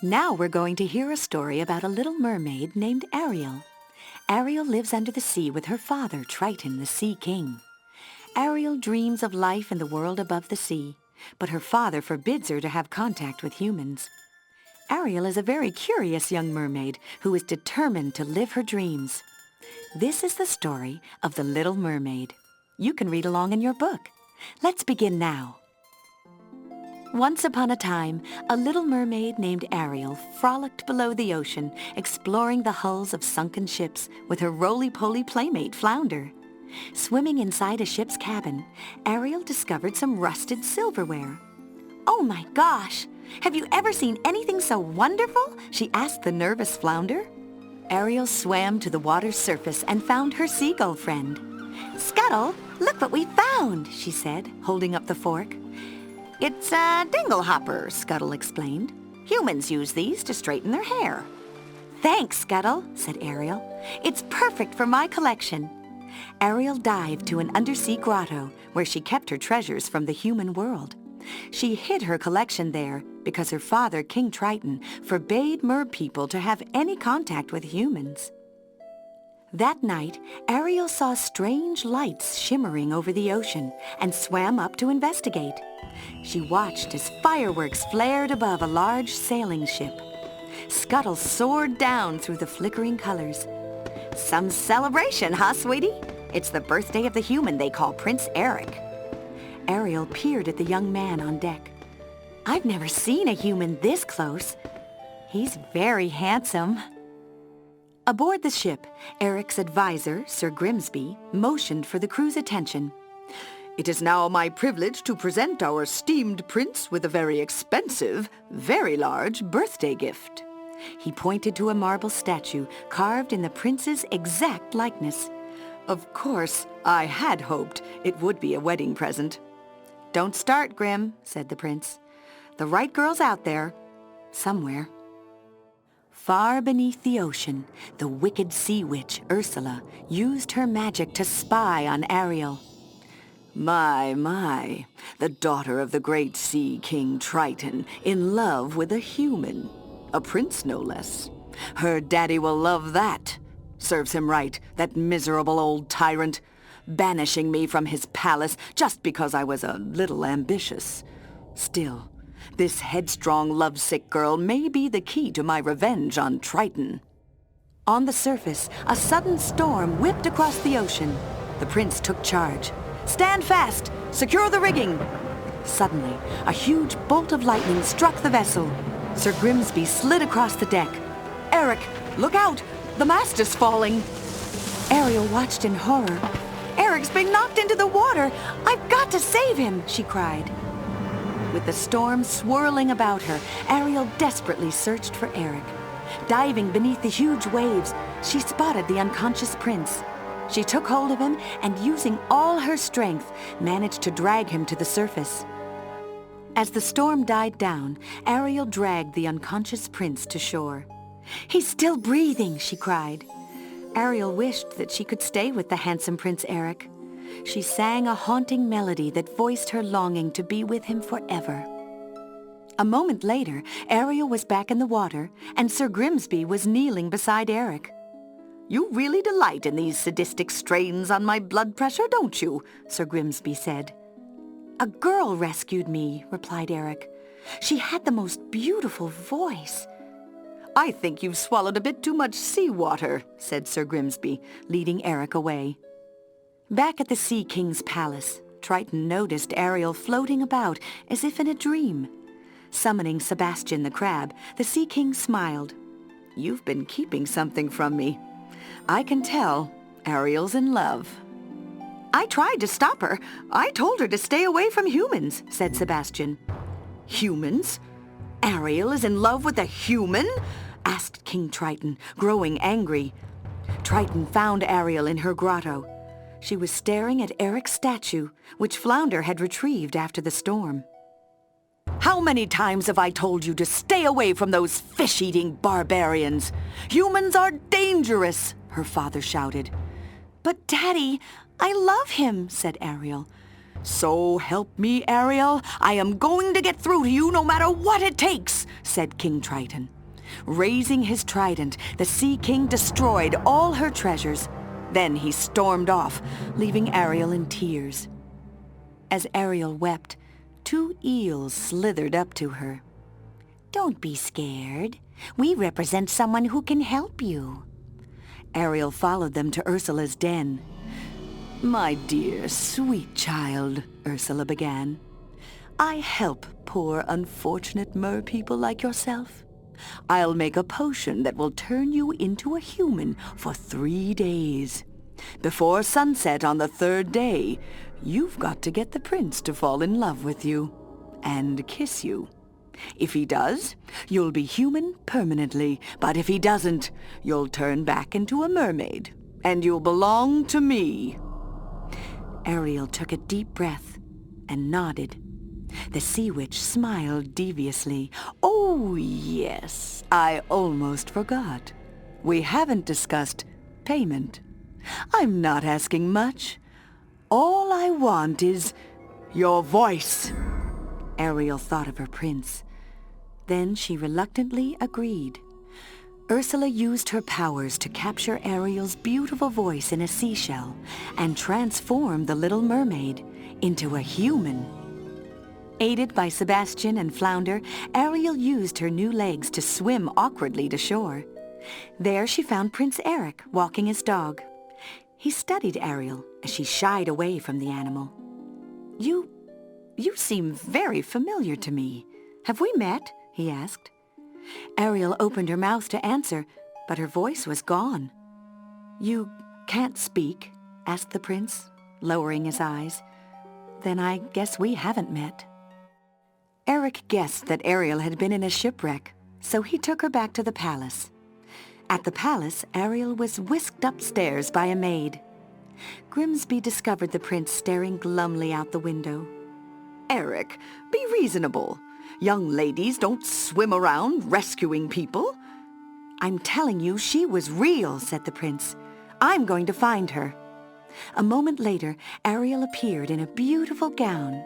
Now we're going to hear a story about a little mermaid named Ariel. Ariel lives under the sea with her father, Triton, the Sea King. Ariel dreams of life in the world above the sea, but her father forbids her to have contact with humans. Ariel is a very curious young mermaid who is determined to live her dreams. This is the story of the Little Mermaid. You can read along in your book. Let's begin now. Once upon a time, a little mermaid named Ariel frolicked below the ocean, exploring the hulls of sunken ships with her roly-poly playmate Flounder. Swimming inside a ship's cabin, Ariel discovered some rusted silverware. "Oh my gosh! Have you ever seen anything so wonderful?" she asked the nervous Flounder. Ariel swam to the water's surface and found her seagull friend. "Scuttle, look what we found," she said, holding up the fork. "It's a dingle hopper," Scuttle explained. "Humans use these to straighten their hair." "Thanks, Scuttle," said Ariel. "It's perfect for my collection." Ariel dived to an undersea grotto where she kept her treasures from the human world. She hid her collection there because her father, King Triton, forbade merpeople to have any contact with humans. That night, Ariel saw strange lights shimmering over the ocean and swam up to investigate. She watched as fireworks flared above a large sailing ship. Scuttle soared down through the flickering colors. "Some celebration, huh, sweetie? It's the birthday of the human they call Prince Eric." Ariel peered at the young man on deck. "I've never seen a human this close. He's very handsome." Aboard the ship, Eric's advisor, Sir Grimsby, motioned for the crew's attention. "It is now my privilege to present our esteemed prince with a very expensive, very large birthday gift." He pointed to a marble statue carved in the prince's exact likeness. "Of course, I had hoped it would be a wedding present." "Don't start, Grim," said the prince. "The right girl's out there, somewhere." Far beneath the ocean, the wicked sea witch, Ursula, used her magic to spy on Ariel. My, the daughter of the great sea king Triton, in love with a human. A prince, no less. Her daddy will love that. Serves him right, that miserable old tyrant, banishing me from his palace just because I was a little ambitious. Still, this headstrong, lovesick girl may be the key to my revenge on Triton." On the surface, a sudden storm whipped across the ocean. The prince took charge. "Stand fast! Secure the rigging!" Suddenly, a huge bolt of lightning struck the vessel. Sir Grimsby slid across the deck. "Eric, look out! The mast is falling!" Ariel watched in horror. "Eric's been knocked into the water! I've got to save him!" she cried. With the storm swirling about her, Ariel desperately searched for Eric. Diving beneath the huge waves, she spotted the unconscious prince. She took hold of him and, using all her strength, managed to drag him to the surface. As the storm died down, Ariel dragged the unconscious prince to shore. "He's still breathing," she cried. Ariel wished that she could stay with the handsome Prince Eric. She sang a haunting melody that voiced her longing to be with him forever. A moment later, Ariel was back in the water, and Sir Grimsby was kneeling beside Eric. "You really delight in these sadistic strains on my blood pressure, don't you?" Sir Grimsby said. "A girl rescued me," replied Eric. "She had the most beautiful voice." "I think you've swallowed a bit too much seawater," said Sir Grimsby, leading Eric away. Back at the Sea King's palace, Triton noticed Ariel floating about as if in a dream. Summoning Sebastian the crab, the Sea King smiled. "You've been keeping something from me. I can tell. Ariel's in love." "I tried to stop her. I told her to stay away from humans," said Sebastian. "Humans? Ariel is in love with a human?" asked King Triton, growing angry. Triton found Ariel in her grotto. She was staring at Eric's statue, which Flounder had retrieved after the storm. "How many times have I told you to stay away from those fish-eating barbarians? Humans are dangerous," her father shouted. "But Daddy, I love him," said Ariel. "So help me, Ariel, I am going to get through to you no matter what it takes," said King Triton. Raising his trident, the Sea King destroyed all her treasures. Then he stormed off, leaving Ariel in tears. As Ariel wept, 2 eels slithered up to her. "Don't be scared. We represent someone who can help you." Ariel followed them to Ursula's den. "My dear, sweet child," Ursula began, "I help poor, unfortunate merpeople like yourself. I'll make a potion that will turn you into a human for 3 days. Before sunset on the 3rd day, you've got to get the prince to fall in love with you and kiss you. If he does, you'll be human permanently, but if he doesn't, you'll turn back into a mermaid, and you'll belong to me." Ariel took a deep breath and nodded. The sea witch smiled deviously. "Oh, yes, I almost forgot. We haven't discussed payment. I'm not asking much. All I want is your voice." Ariel thought of her prince. Then she reluctantly agreed. Ursula used her powers to capture Ariel's beautiful voice in a seashell and transform the little mermaid into a human. Aided by Sebastian and Flounder, Ariel used her new legs to swim awkwardly to shore. There she found Prince Eric walking his dog. He studied Ariel as she shied away from the animal. You seem very familiar to me. Have we met?" he asked. Ariel opened her mouth to answer, but her voice was gone. "You can't speak?" asked the prince, lowering his eyes. "Then I guess we haven't met." Eric guessed that Ariel had been in a shipwreck, so he took her back to the palace. At the palace, Ariel was whisked upstairs by a maid. Grimsby discovered the prince staring glumly out the window. "Eric, be reasonable. Young ladies don't swim around rescuing people." "I'm telling you she was real," said the prince. "I'm going to find her." A moment later, Ariel appeared in a beautiful gown.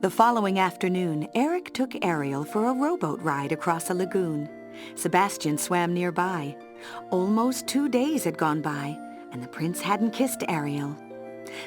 The following afternoon, Eric took Ariel for a rowboat ride across a lagoon. Sebastian swam nearby. Almost 2 days had gone by, and the prince hadn't kissed Ariel.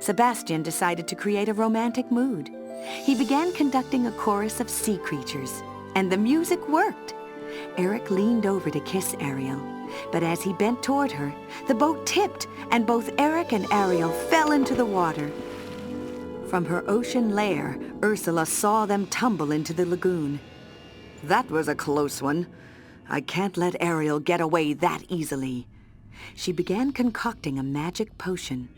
Sebastian decided to create a romantic mood. He began conducting a chorus of sea creatures, and the music worked. Eric leaned over to kiss Ariel, but as he bent toward her, the boat tipped, and both Eric and Ariel fell into the water. From her ocean lair, Ursula saw them tumble into the lagoon. "That was a close one. I can't let Ariel get away that easily." She began concocting a magic potion.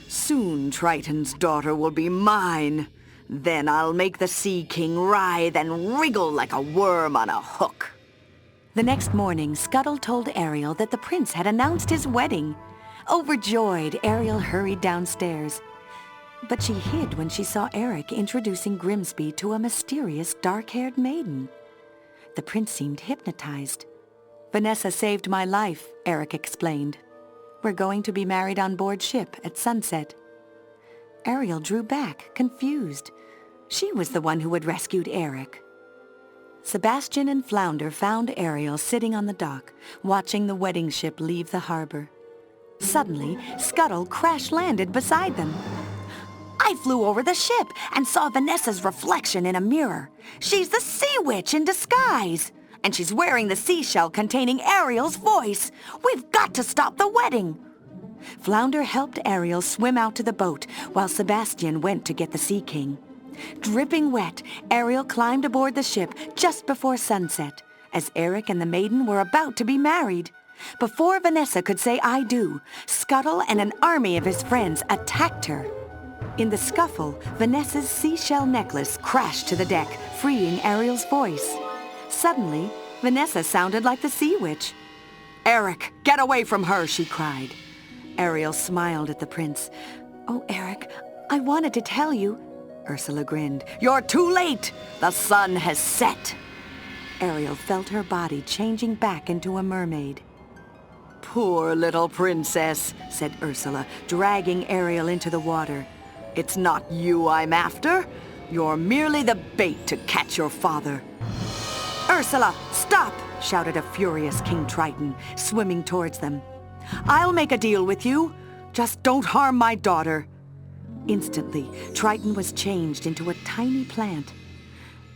"Soon Triton's daughter will be mine. Then I'll make the Sea King writhe and wriggle like a worm on a hook." The next morning, Scuttle told Ariel that the prince had announced his wedding. Overjoyed, Ariel hurried downstairs. But she hid when she saw Eric introducing Grimsby to a mysterious dark-haired maiden. The prince seemed hypnotized. "Vanessa saved my life," Eric explained. "We're going to be married on board ship at sunset." Ariel drew back, confused. She was the one who had rescued Eric. Sebastian and Flounder found Ariel sitting on the dock, watching the wedding ship leave the harbor. Suddenly, Scuttle crash-landed beside them. "I flew over the ship and saw Vanessa's reflection in a mirror. She's the Sea Witch in disguise, and she's wearing the seashell containing Ariel's voice. We've got to stop the wedding." Flounder helped Ariel swim out to the boat, while Sebastian went to get the Sea King. Dripping wet, Ariel climbed aboard the ship just before sunset, as Eric and the maiden were about to be married. Before Vanessa could say "I do," Scuttle and an army of his friends attacked her. In the scuffle, Vanessa's seashell necklace crashed to the deck, freeing Ariel's voice. Suddenly, Vanessa sounded like the Sea Witch. "Eric, get away from her!" she cried. Ariel smiled at the prince. "Oh, Eric, I wanted to tell you." Ursula grinned. "You're too late! The sun has set!" Ariel felt her body changing back into a mermaid. "Poor little princess," said Ursula, dragging Ariel into the water. It's not you I'm after. You're merely the bait to catch your father. Ursula, stop! Shouted a furious King Triton, swimming towards them. I'll make a deal with you. Just don't harm my daughter. Instantly, Triton was changed into a tiny plant.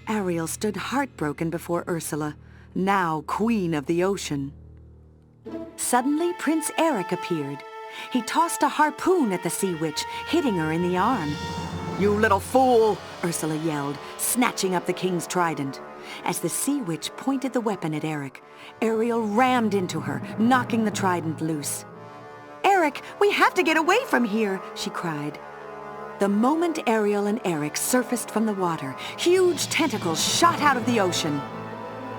Ariel stood heartbroken before Ursula, now queen of the ocean. Suddenly, Prince Eric appeared. He tossed a harpoon at the sea witch, hitting her in the arm. You little fool! Ursula yelled, snatching up the king's trident. As the sea witch pointed the weapon at Eric, Ariel rammed into her, knocking the trident loose. Eric, we have to get away from here, she cried. The moment Ariel and Eric surfaced from the water, huge tentacles shot out of the ocean.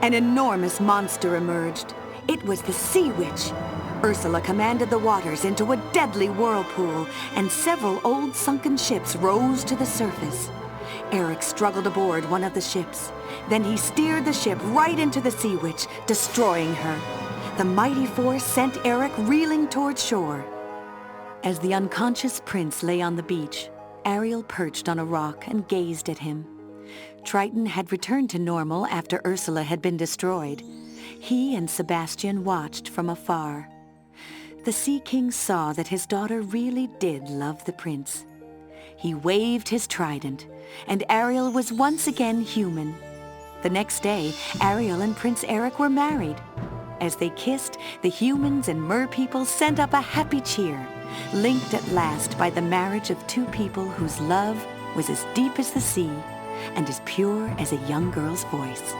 An enormous monster emerged. It was the sea witch. Ursula commanded the waters into a deadly whirlpool, and several old sunken ships rose to the surface. Eric struggled aboard one of the ships. Then he steered the ship right into the sea witch, destroying her. The mighty force sent Eric reeling toward shore. As the unconscious prince lay on the beach, Ariel perched on a rock and gazed at him. Triton had returned to normal after Ursula had been destroyed. He and Sebastian watched from afar. The Sea King saw that his daughter really did love the prince. He waved his trident, and Ariel was once again human. The next day, Ariel and Prince Eric were married. As they kissed, the humans and merpeople sent up a happy cheer, linked at last by the marriage of two people whose love was as deep as the sea and as pure as a young girl's voice.